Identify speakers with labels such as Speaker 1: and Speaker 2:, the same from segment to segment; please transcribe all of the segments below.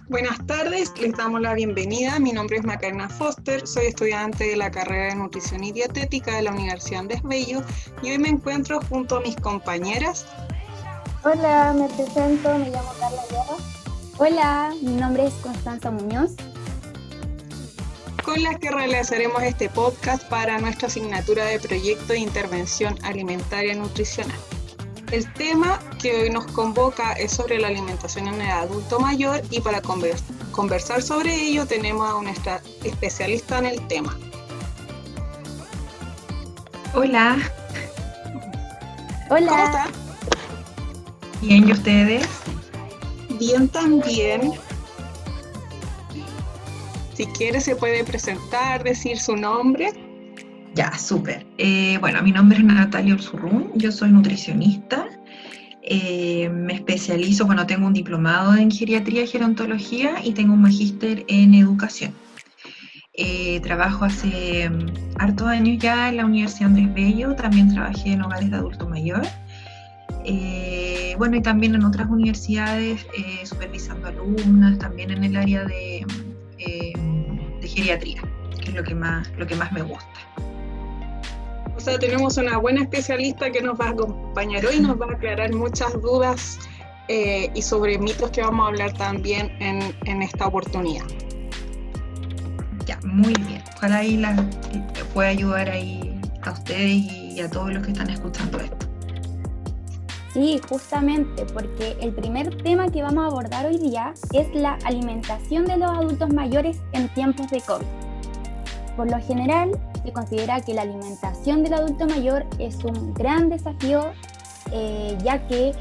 Speaker 1: Buenas tardes, les damos la bienvenida. Mi nombre es Macarena Foster, soy estudiante de la carrera de Nutrición y Dietética de la Universidad Andrés Bello y hoy me encuentro junto a mis compañeras.
Speaker 2: Hola, me presento, me llamo Carla Guerra.
Speaker 3: Hola, mi nombre es Constanza Muñoz.
Speaker 1: Con las que realizaremos este podcast para nuestra asignatura de Proyecto de Intervención Alimentaria Nutricional. El tema que hoy nos convoca es sobre la alimentación en el adulto mayor y para conversar sobre ello tenemos a nuestra especialista en el tema.
Speaker 4: Hola.
Speaker 3: Hola.
Speaker 1: ¿Cómo están?
Speaker 4: Bien, ¿y ustedes?
Speaker 1: Bien también. Si quiere se puede presentar, decir su nombre.
Speaker 4: Ya, súper. Bueno, mi nombre es Natalia Ursurrún, yo soy nutricionista. Me especializo, tengo un diplomado en geriatría y gerontología y tengo un magíster en educación. Trabajo hace hartos años ya en la Universidad Andrés Bello, también trabajé en hogares de adulto mayor. Y también en otras universidades supervisando alumnas, también en el área de geriatría, que es lo que más me gusta.
Speaker 1: O sea, tenemos una buena especialista que nos va a acompañar hoy, nos va a aclarar muchas dudas y sobre mitos que vamos a hablar también en esta oportunidad.
Speaker 4: Ya, muy bien. Ojalá ahí pueda ayudar ahí a ustedes y a todos los que están escuchando esto.
Speaker 3: Sí, justamente, porque el primer tema que vamos a abordar hoy día es la alimentación de los adultos mayores en tiempos de COVID. Por lo general, se considera que la alimentación del adulto mayor es un gran desafío, ya que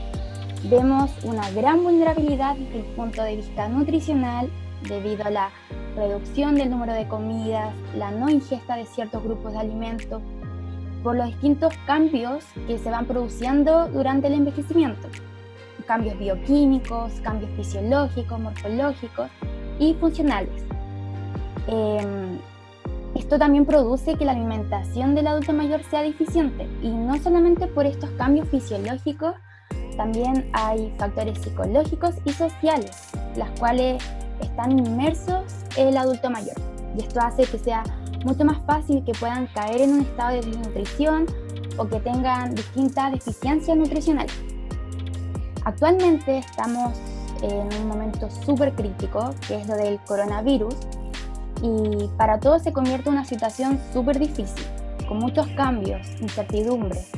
Speaker 3: vemos una gran vulnerabilidad desde el punto de vista nutricional debido a la reducción del número de comidas, la no ingesta de ciertos grupos de alimentos, por los distintos cambios que se van produciendo durante el envejecimiento. Cambios bioquímicos, cambios fisiológicos, morfológicos y funcionales. Esto también produce que la alimentación del adulto mayor sea deficiente, y no solamente por estos cambios fisiológicos, también hay factores psicológicos y sociales, los cuales están inmersos en el adulto mayor. Y esto hace que sea mucho más fácil que puedan caer en un estado de desnutrición o que tengan distintas deficiencias nutricionales. Actualmente estamos en un momento súper crítico, que es lo del coronavirus, y para todos se convierte en una situación súper difícil, con muchos cambios, incertidumbres.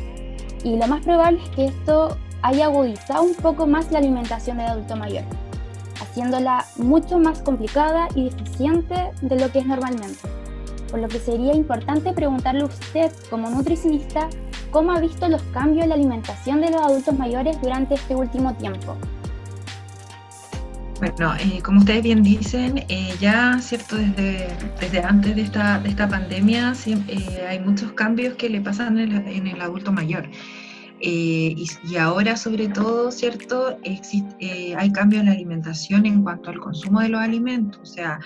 Speaker 3: Y lo más probable es que esto haya agudizado un poco más la alimentación del adulto mayor, haciéndola mucho más complicada y deficiente de lo que es normalmente. Por lo que sería importante preguntarle a usted, como nutricionista, ¿cómo ha visto los cambios en la alimentación de los adultos mayores durante este último tiempo?
Speaker 4: Bueno, como ustedes bien dicen, ya cierto desde antes de esta pandemia hay muchos cambios que le pasan en el adulto mayor. Y ahora sobre todo, ¿cierto? Hay cambios en la alimentación en cuanto al consumo de los alimentos, o sea,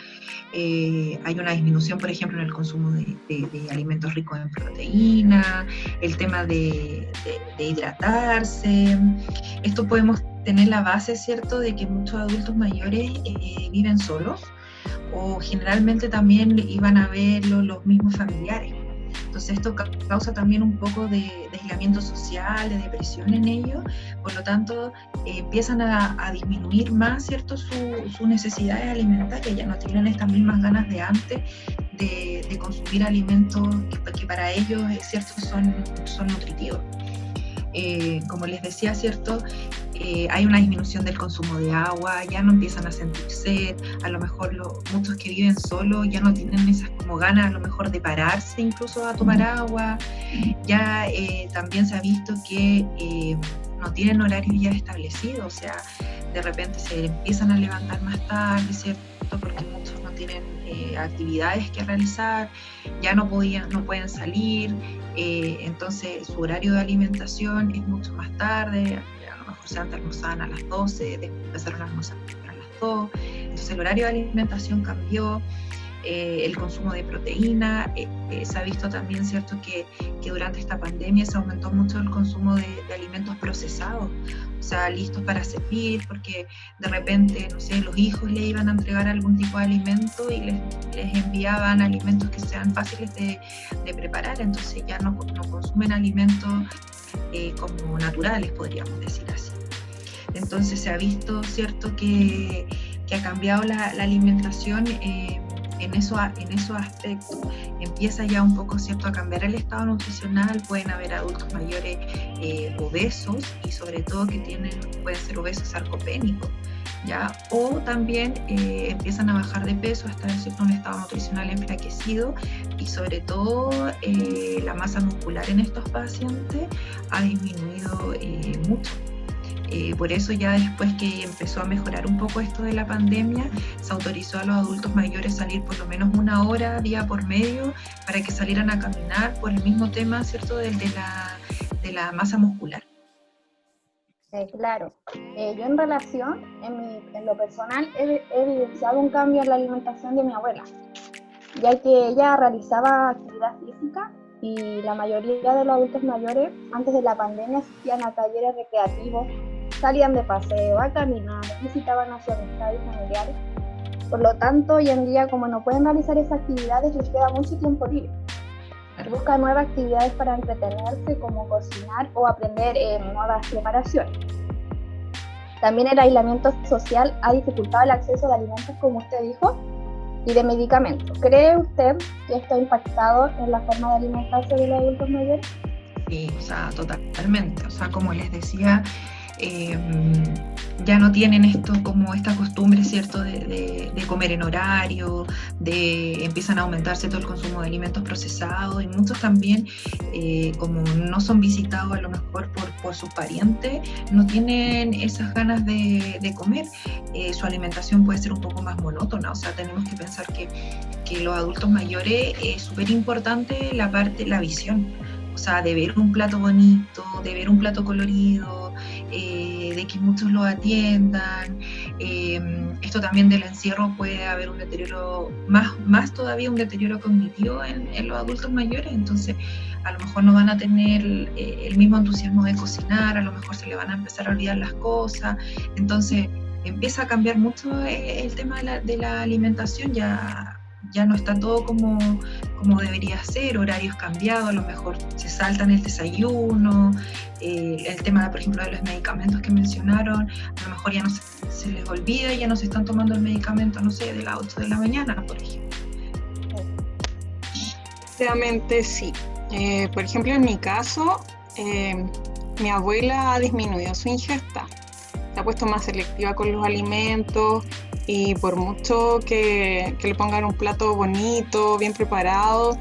Speaker 4: hay una disminución, por ejemplo, en el consumo de alimentos ricos en proteína, el tema de hidratarse. Esto podemos tener la base, ¿cierto?, de que muchos adultos mayores viven solos, o generalmente también iban a verlo los mismos familiares. Entonces esto causa también un poco de aislamiento social, de depresión en ellos, por lo tanto empiezan a disminuir más, ¿cierto?, sus necesidades alimentarias, ya no tienen estas mismas ganas de antes de consumir alimentos que para ellos, ¿cierto?, son nutritivos. Como les decía, ¿cierto?, hay una disminución del consumo de agua, ya no empiezan a sentir sed, a lo mejor muchos que viven solos ya no tienen esas como ganas a lo mejor de pararse incluso a tomar agua, ya también se ha visto que no tienen horarios ya establecidos, o sea, de repente se empiezan a levantar más tarde, ¿cierto?, porque muchos no tienen actividades que realizar, ya no pueden salir, entonces su horario de alimentación es mucho más tarde, a lo mejor se antes almorzaban a las 12, después empezaron a almorzar a las 2, entonces el horario de alimentación cambió, el consumo de proteína. Se ha visto también, ¿cierto?, que durante esta pandemia se aumentó mucho el consumo de alimentos procesados, o sea, listos para servir, porque de repente, no sé, los hijos le iban a entregar algún tipo de alimento y les enviaban alimentos que sean fáciles de preparar, entonces ya no consumen alimentos como naturales, podríamos decir así. Entonces se ha visto, ¿cierto?, que ha cambiado la alimentación en esos aspectos. Empieza ya un poco, ¿cierto?, a cambiar el estado nutricional. Pueden haber adultos mayores obesos y sobre todo que pueden ser obesos sarcopénicos, ¿ya? O también empiezan a bajar de peso hasta un estado nutricional enflaquecido, y sobre todo la masa muscular en estos pacientes ha disminuido mucho. Por eso ya después que empezó a mejorar un poco esto de la pandemia, se autorizó a los adultos mayores salir por lo menos 1 hora día por medio para que salieran a caminar por el mismo tema, ¿cierto?, de la masa muscular.
Speaker 2: Claro, yo en relación, en lo personal, he evidenciado un cambio en la alimentación de mi abuela, ya que ella realizaba actividad física y la mayoría de los adultos mayores antes de la pandemia asistían a talleres recreativos, salían de paseo, a caminar, visitaban a sus amistades familiares. Por lo tanto, hoy en día, como no pueden realizar esas actividades, les queda mucho tiempo libre. Buscan nuevas actividades para entretenerse, como cocinar o aprender nuevas preparaciones. También el aislamiento social ha dificultado el acceso de alimentos, como usted dijo, y de medicamentos. ¿Cree usted que esto ha impactado en la forma de alimentarse de los adultos mayores?
Speaker 4: Sí, o sea, totalmente. O sea, como les decía, ya no tienen esta costumbre, ¿cierto?, de comer en horario, empiezan a aumentarse todo el consumo de alimentos procesados, y muchos también, como no son visitados a lo mejor por sus parientes, no tienen esas ganas de comer. Su alimentación puede ser un poco más monótona, o sea, tenemos que pensar que los adultos mayores es súper importante la visión. O sea, de ver un plato bonito, de ver un plato colorido, de que muchos lo atiendan. Esto también del encierro puede haber un deterioro, más todavía un deterioro cognitivo en los adultos mayores. Entonces, a lo mejor no van a tener el mismo entusiasmo de cocinar, a lo mejor se le van a empezar a olvidar las cosas. Entonces, empieza a cambiar mucho el tema de la alimentación. Ya no está todo como debería ser, horarios cambiados, a lo mejor se saltan el desayuno, el tema, por ejemplo, de los medicamentos que mencionaron, a lo mejor ya no se les olvida, ya no se están tomando el medicamento, no sé, de las 8 de la mañana, por ejemplo.
Speaker 1: Realmente sí. Por ejemplo, en mi caso, mi abuela ha disminuido su ingesta, se ha puesto más selectiva con los alimentos, y por mucho que le pongan un plato bonito, bien preparado,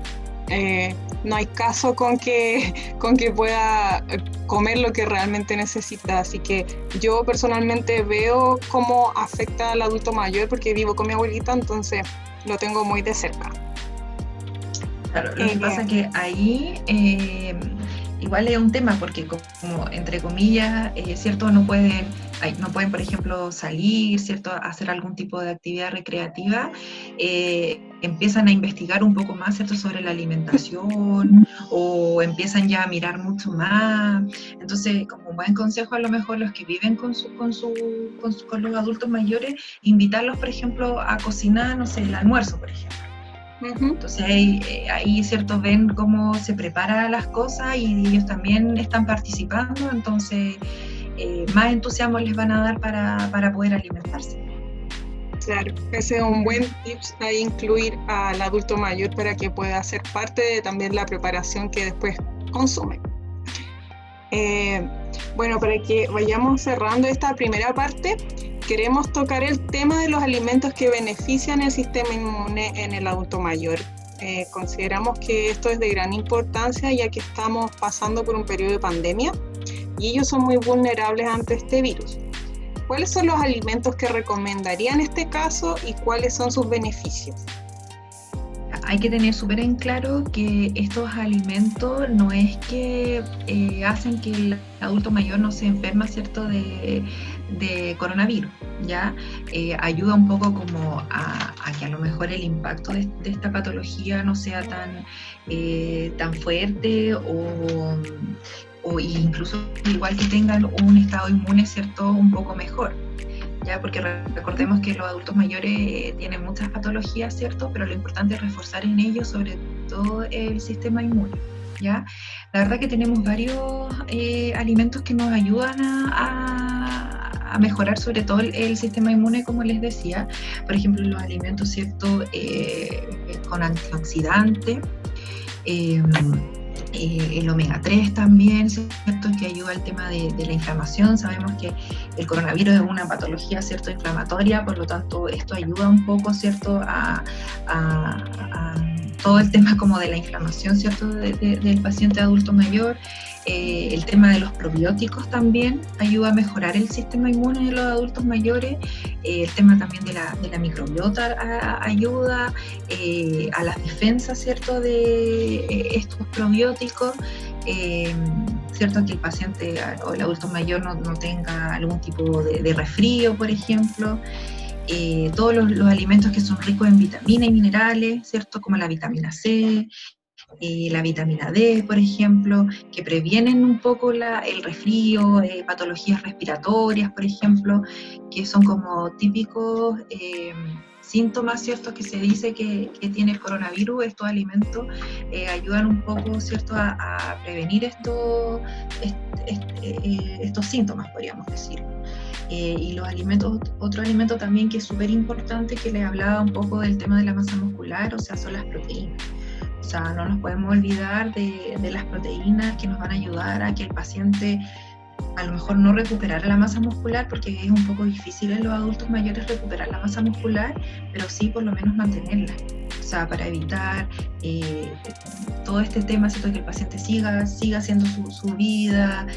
Speaker 1: no hay caso con que pueda comer lo que realmente necesita. Así que yo personalmente veo cómo afecta al adulto mayor, porque vivo con mi abuelita, entonces lo tengo muy de cerca.
Speaker 4: Claro, lo que pasa es que ahí igual es un tema, porque como entre comillas, ¿cierto?, no pueden, por ejemplo, salir, ¿cierto?, a hacer algún tipo de actividad recreativa. Empiezan a investigar un poco más, ¿cierto?, sobre la alimentación, o empiezan ya a mirar mucho más. Entonces, como un buen consejo, a lo mejor los que viven con los adultos mayores, invitarlos, por ejemplo, a cocinar, no sé, el almuerzo, por ejemplo. Entonces ahí, ¿cierto?, ven cómo se preparan las cosas y ellos también están participando, entonces más entusiasmo les van a dar para poder alimentarse.
Speaker 1: Claro, ese es un buen tips a incluir al adulto mayor para que pueda ser parte de también la preparación que después consume. Bueno, para que vayamos cerrando esta primera parte, queremos tocar el tema de los alimentos que benefician el sistema inmune en el adulto mayor. Consideramos que esto es de gran importancia, ya que estamos pasando por un periodo de pandemia y ellos son muy vulnerables ante este virus. ¿Cuáles son los alimentos que recomendaría en este caso y cuáles son sus beneficios?
Speaker 4: hay que tener súper en claro que estos alimentos no es que hacen que el adulto mayor no se enferma, ¿cierto?, de coronavirus, ¿ya? Ayuda un poco como a que a lo mejor el impacto de esta patología no sea tan fuerte o incluso igual que tengan un estado inmune, ¿cierto?, un poco mejor. ¿Ya? Porque recordemos que los adultos mayores tienen muchas patologías, ¿cierto? Pero lo importante es reforzar en ellos sobre todo el sistema inmune, ¿ya? La verdad que tenemos varios alimentos que nos ayudan a mejorar sobre todo el sistema inmune, como les decía. Por ejemplo, los alimentos, ¿cierto?, con antioxidantes, el omega 3 también, ¿cierto?, que ayuda al tema de la inflamación. Sabemos que el coronavirus es una patología, ¿cierto?, inflamatoria, por lo tanto esto ayuda un poco, ¿cierto?, a todo el tema como de la inflamación, ¿cierto?, del paciente adulto mayor. El tema de los probióticos también ayuda a mejorar el sistema inmune de los adultos mayores. El tema también de la microbiota ayuda a las defensas, ¿cierto?, de estos probióticos, ¿cierto?, que el paciente o el adulto mayor no tenga algún tipo de resfrío, por ejemplo. Todos los alimentos que son ricos en vitaminas y minerales, ¿cierto?, como la vitamina C, la vitamina D, por ejemplo, que previenen un poco el resfrío, patologías respiratorias, por ejemplo, que son como típicos síntomas, ¿cierto?, que se dice que tiene el coronavirus. Estos alimentos ayudan un poco, ¿cierto?, a prevenir estos síntomas, podríamos decir. Y los alimentos, otro alimento también que es súper importante, que les hablaba un poco del tema de la masa muscular, o sea, son las proteínas. O sea, no nos podemos olvidar de las proteínas que nos van a ayudar a que el paciente a lo mejor no recuperara la masa muscular, porque es un poco difícil en los adultos mayores recuperar la masa muscular, pero sí por lo menos mantenerla. O sea, para evitar todo este tema, ¿cierto?, que el paciente siga haciendo su vida,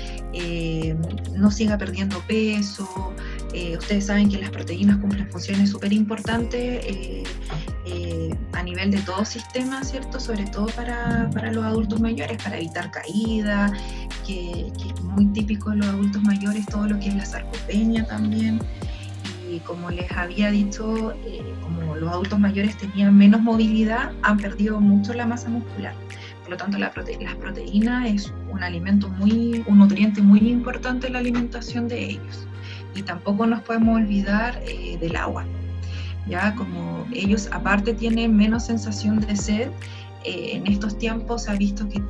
Speaker 4: no siga perdiendo peso. Ustedes saben que las proteínas cumplen funciones súper importantes a nivel de todo sistema, ¿cierto?, sobre todo para los adultos mayores, para evitar caídas, que es muy típico en los adultos mayores, todo lo que es la sarcopenia también. Y como les había dicho, como los adultos mayores tenían menos movilidad, han perdido mucho la masa muscular. Por lo tanto, las proteínas es un nutriente muy importante en la alimentación de ellos. Y tampoco nos podemos olvidar del agua. Ya, como ellos aparte tienen menos sensación de sed, en estos tiempos se ha visto que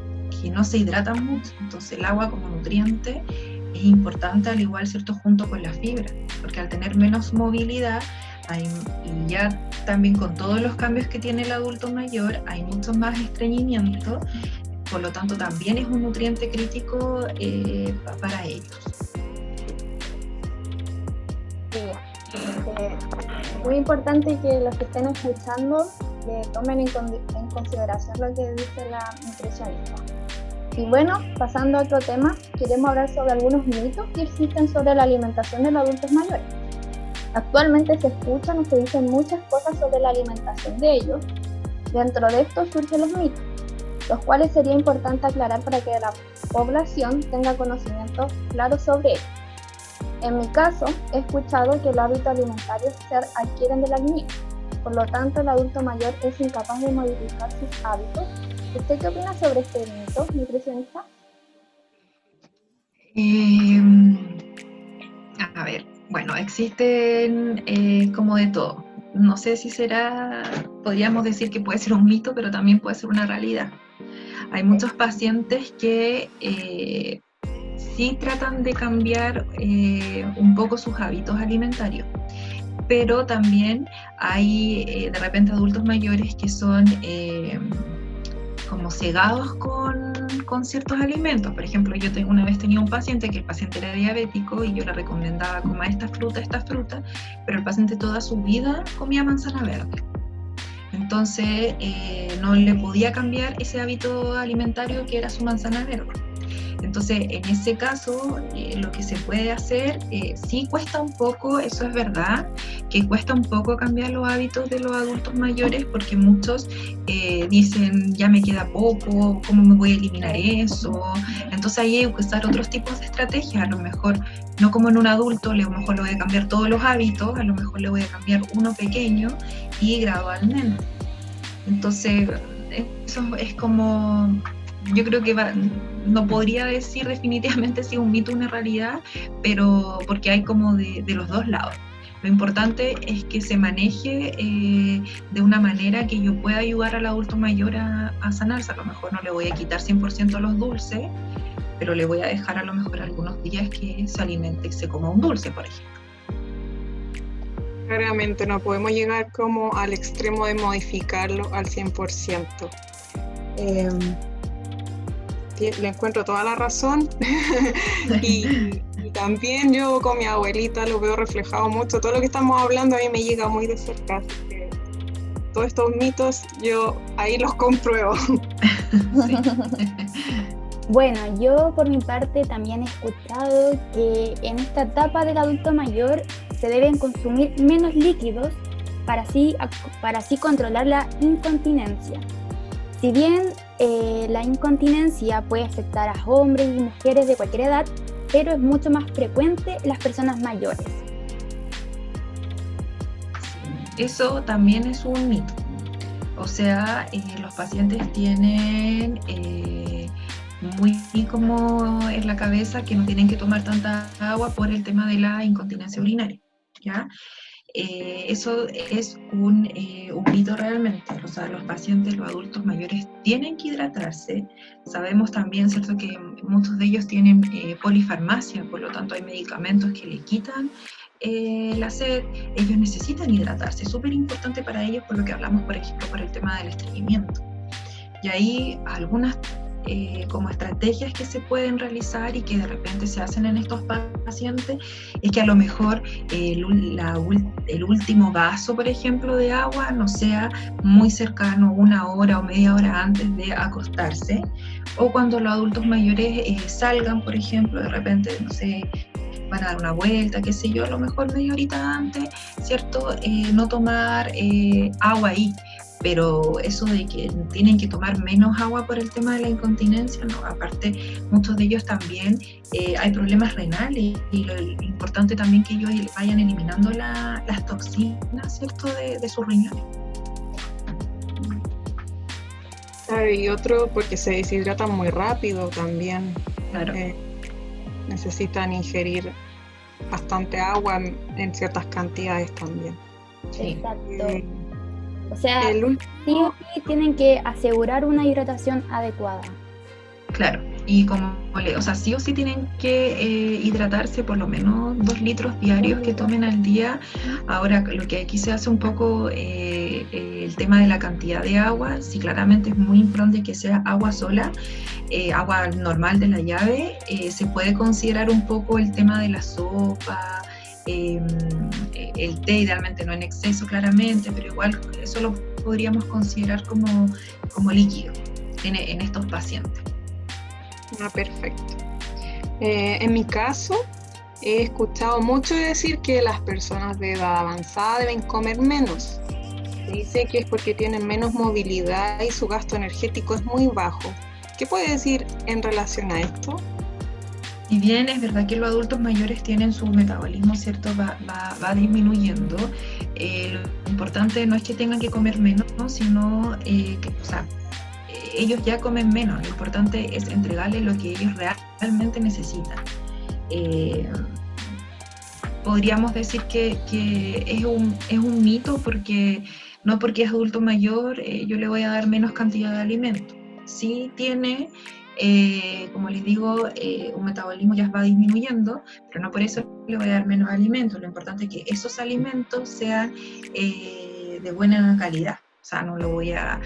Speaker 4: no se hidratan mucho, entonces el agua como nutriente es importante, al igual, ¿cierto?, junto con la fibra, porque al tener menos movilidad y ya también con todos los cambios que tiene el adulto mayor, hay mucho más estreñimiento, por lo tanto también es un nutriente crítico para ellos.
Speaker 2: Muy importante que los que estén escuchando tomen en consideración lo que dice la nutricionista. Y bueno, pasando a otro tema, queremos hablar sobre algunos mitos que existen sobre la alimentación de los adultos mayores. Actualmente se escuchan o se dicen muchas cosas sobre la alimentación de ellos. Dentro de esto surgen los mitos, los cuales sería importante aclarar para que la población tenga conocimientos claros sobre ellos. En mi caso, he escuchado que los hábitos alimentarios se adquieren de la niñez. Por lo tanto, el adulto mayor es incapaz de modificar sus hábitos. ¿Usted qué opina sobre este mito, nutricionista?
Speaker 4: A ver, bueno, existen como de todo. No sé si podríamos decir que puede ser un mito, pero también puede ser una realidad. Hay muchos pacientes que sí tratan de cambiar un poco sus hábitos alimentarios, pero también hay de repente adultos mayores que son como cegados con ciertos alimentos. Por ejemplo, yo una vez tenía un paciente que el paciente era diabético y yo le recomendaba comer esta fruta, pero el paciente toda su vida comía manzana verde. Entonces no le podía cambiar ese hábito alimentario que era su manzana verde. Entonces, en ese caso, lo que se puede hacer, sí cuesta un poco, eso es verdad, que cuesta un poco cambiar los hábitos de los adultos mayores, porque muchos dicen, ya me queda poco, ¿cómo me voy a eliminar eso? Entonces ahí hay que usar otros tipos de estrategias, a lo mejor no como en un adulto, a lo mejor le voy a cambiar todos los hábitos, a lo mejor le voy a cambiar uno pequeño y gradualmente. Entonces, eso es como, yo creo que no podría decir definitivamente si es un mito o una realidad, pero porque hay como de los dos lados. Lo importante es que se maneje de una manera que yo pueda ayudar al adulto mayor a sanarse. A lo mejor no le voy a quitar 100% los dulces, pero le voy a dejar a lo mejor algunos días que se alimente y se coma un dulce, por ejemplo.
Speaker 1: Claramente no podemos llegar como al extremo de modificarlo al 100%. Le encuentro toda la razón y también yo con mi abuelita lo veo reflejado mucho. Todo lo que estamos hablando a mí me llega muy de cerca. Todos estos mitos yo ahí los compruebo.
Speaker 4: Sí.
Speaker 3: Bueno, yo por mi parte también he escuchado que en esta etapa del adulto mayor se deben consumir menos líquidos para así controlar la incontinencia. Si bien la incontinencia puede afectar a hombres y mujeres de cualquier edad, pero es mucho más frecuente en las personas mayores.
Speaker 4: Eso también es un mito. O sea, los pacientes tienen muy como en la cabeza que no tienen que tomar tanta agua por el tema de la incontinencia urinaria, ¿ya? Eso es un mito realmente. O sea, los pacientes, los adultos mayores tienen que hidratarse. Sabemos también, ¿cierto?, que muchos de ellos tienen polifarmacia, por lo tanto hay medicamentos que le quitan la sed. Ellos necesitan hidratarse, es súper importante para ellos, por lo que hablamos, por ejemplo, por el tema del estreñimiento. Y ahí algunas como estrategias que se pueden realizar y que de repente se hacen en estos pacientes es que a lo mejor el último vaso, por ejemplo, de agua no sea muy cercano, 1 hora o media hora antes de acostarse, o cuando los adultos mayores salgan, por ejemplo, de repente, no sé, van a dar una vuelta, qué sé yo, a lo mejor media horita antes, ¿cierto? No tomar agua ahí. Pero eso de que tienen que tomar menos agua por el tema de la incontinencia, no. Aparte, muchos de ellos también hay problemas renales y lo importante también que ellos vayan eliminando las toxinas, ¿cierto?, de sus riñones.
Speaker 1: Y otro porque se deshidratan muy rápido también.
Speaker 4: Claro.
Speaker 1: Necesitan ingerir bastante agua en ciertas cantidades también.
Speaker 4: Sí.
Speaker 3: Exacto. O sea, sí o sí tienen que asegurar una hidratación adecuada.
Speaker 4: Claro, y o sea, sí o sí tienen que hidratarse por lo menos 2 litros diarios que tomen al día. Ahora, lo que aquí se hace un poco el tema de la cantidad de agua, sí, claramente es muy importante que sea agua sola, agua normal de la llave. Se puede considerar un poco el tema de la sopa, el té, idealmente no en exceso claramente, pero igual eso lo podríamos considerar como líquido en estos pacientes.
Speaker 1: Perfecto. En mi caso, he escuchado mucho decir que las personas de edad avanzada deben comer menos. Se dice que es porque tienen menos movilidad y su gasto energético es muy bajo. ¿Qué puede decir en relación a esto?
Speaker 4: Si bien es verdad que los adultos mayores tienen su metabolismo, ¿cierto?, va disminuyendo, lo importante no es que tengan que comer menos, sino ellos ya comen menos. Lo importante es entregarles lo que ellos realmente necesitan. Podríamos decir que es un mito, porque no porque es adulto mayor yo le voy a dar menos cantidad de alimento. Sí tiene, como les digo, un metabolismo ya va disminuyendo, pero no por eso le voy a dar menos alimentos. Lo importante es que esos alimentos sean de buena calidad. O sea, no lo voy a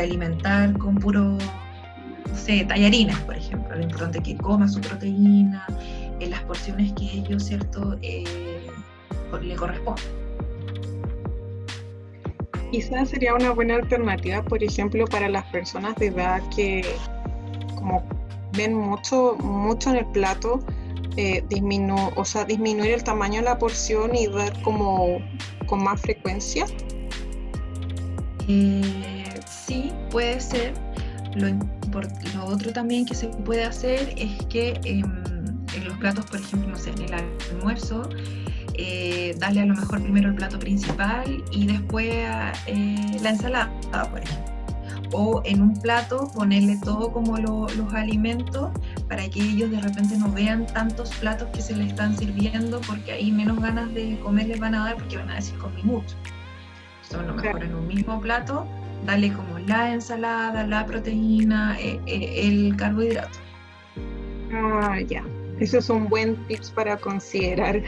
Speaker 4: alimentar con puro, no sé, tallarines, por ejemplo. Lo importante es que coma su proteína en las porciones que ellos, ¿cierto?, le corresponden.
Speaker 1: Quizás sería una buena alternativa, por ejemplo, para las personas de edad que como ven mucho en el plato, disminuir el tamaño de la porción y dar como con más frecuencia?
Speaker 4: Sí, puede ser. Lo otro también que se puede hacer es que en los platos, por ejemplo, no sé, en el almuerzo, darle a lo mejor primero el plato principal y después la ensalada, por ejemplo. O en un plato ponerle todo como los alimentos para que ellos de repente no vean tantos platos que se les están sirviendo, porque ahí menos ganas de comer les van a dar porque van a decir comí mucho. Entonces a lo mejor en un mismo plato darle como la ensalada, la proteína, el carbohidrato.
Speaker 1: Ya. Eso es un buen tips para considerar.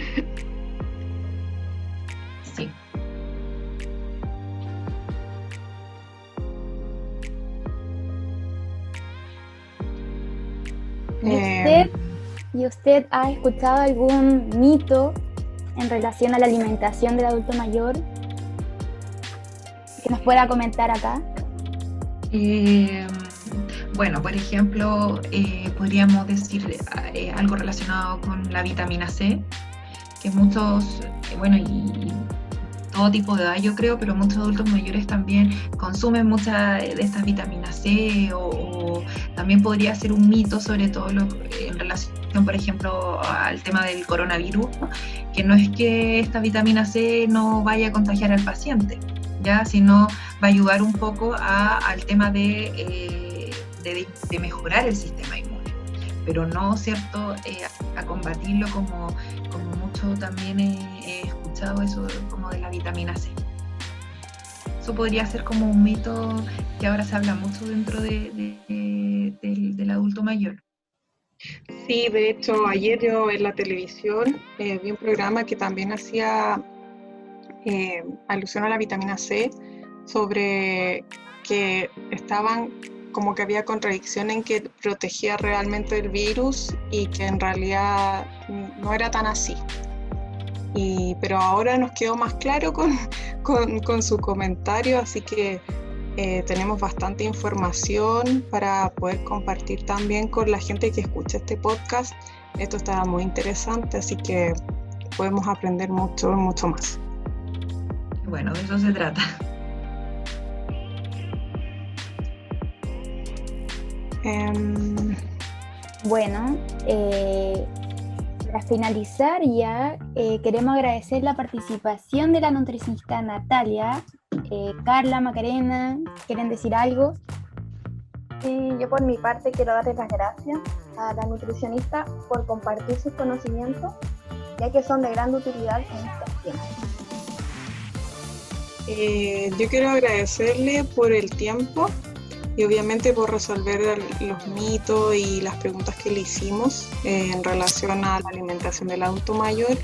Speaker 4: Sí.
Speaker 3: ¿Y usted ha escuchado algún mito en relación a la alimentación del adulto mayor que nos pueda comentar acá?
Speaker 4: Bueno, por ejemplo, podríamos decir algo relacionado con la vitamina C, que muchos, bueno, y todo tipo de edad yo creo, pero muchos adultos mayores también consumen mucha de estas vitaminas C, o también podría ser un mito, sobre todo en relación, por ejemplo, al tema del coronavirus, ¿no? Que no es que esta vitamina C no vaya a contagiar al paciente, ¿ya? Sino va a ayudar un poco al tema de mejorar el sistema inmune, pero no, ¿cierto?, a combatirlo como mucho también he escuchado eso como de la vitamina C. Eso podría ser como un mito que ahora se habla mucho dentro del adulto mayor.
Speaker 1: Sí, de hecho, ayer yo en la televisión vi un programa que también hacía alusión a la vitamina C, sobre que estaban como que había contradicción en que protegía realmente el virus y que en realidad no era tan así. Pero ahora nos quedó más claro con su comentario, así que tenemos bastante información para poder compartir también con la gente que escucha este podcast. Esto está muy interesante, así que podemos aprender mucho más.
Speaker 4: Bueno, de eso se trata.
Speaker 3: Bueno, para finalizar ya, queremos agradecer la participación de la nutricionista Natalia. Carla, Macarena, ¿quieren decir algo?
Speaker 2: Sí, yo por mi parte quiero darles las gracias a la nutricionista por compartir sus conocimientos, ya que son de gran utilidad en estos tiempos.
Speaker 1: Yo quiero agradecerle por el tiempo y obviamente por resolver los mitos y las preguntas que le hicimos en relación a la alimentación del adulto mayor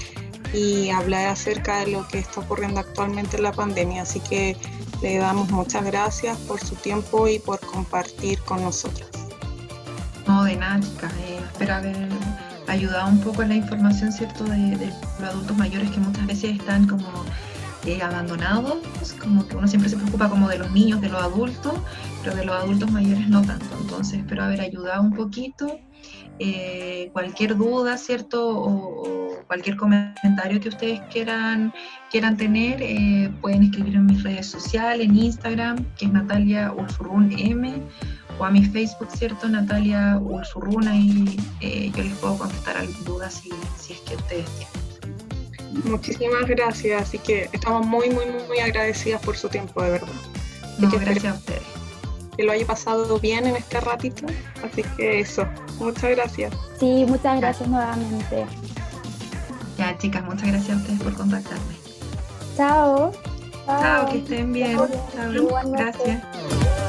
Speaker 1: y hablar acerca de lo que está ocurriendo actualmente en la pandemia. Así que le damos muchas gracias por su tiempo y por compartir con nosotras.
Speaker 4: No, de nada, chicas. Espero haber ayudado un poco en la información, ¿cierto?, de los adultos mayores que muchas veces están como abandonados, como que uno siempre se preocupa como de los niños, de los adultos, pero de los adultos mayores no tanto. Entonces espero haber ayudado un poquito. Cualquier duda, ¿cierto?, o cualquier comentario que ustedes quieran tener, pueden escribir en mis redes sociales, en Instagram, que es Natalia Urfurrún M, o a mi Facebook, ¿cierto?, Natalia Urfurrún, ahí yo les puedo contestar algunas dudas si es que ustedes tienen.
Speaker 1: Muchísimas gracias, así que estamos muy agradecidas por su tiempo, de verdad.
Speaker 4: No, gracias a ustedes.
Speaker 1: Que lo haya pasado bien en este ratito, así que eso, muchas gracias.
Speaker 3: Sí, muchas gracias nuevamente.
Speaker 4: Ya, chicas, muchas gracias a ustedes por contactarme.
Speaker 3: Chao.
Speaker 4: Chao, que estén bien. Chao, gracias.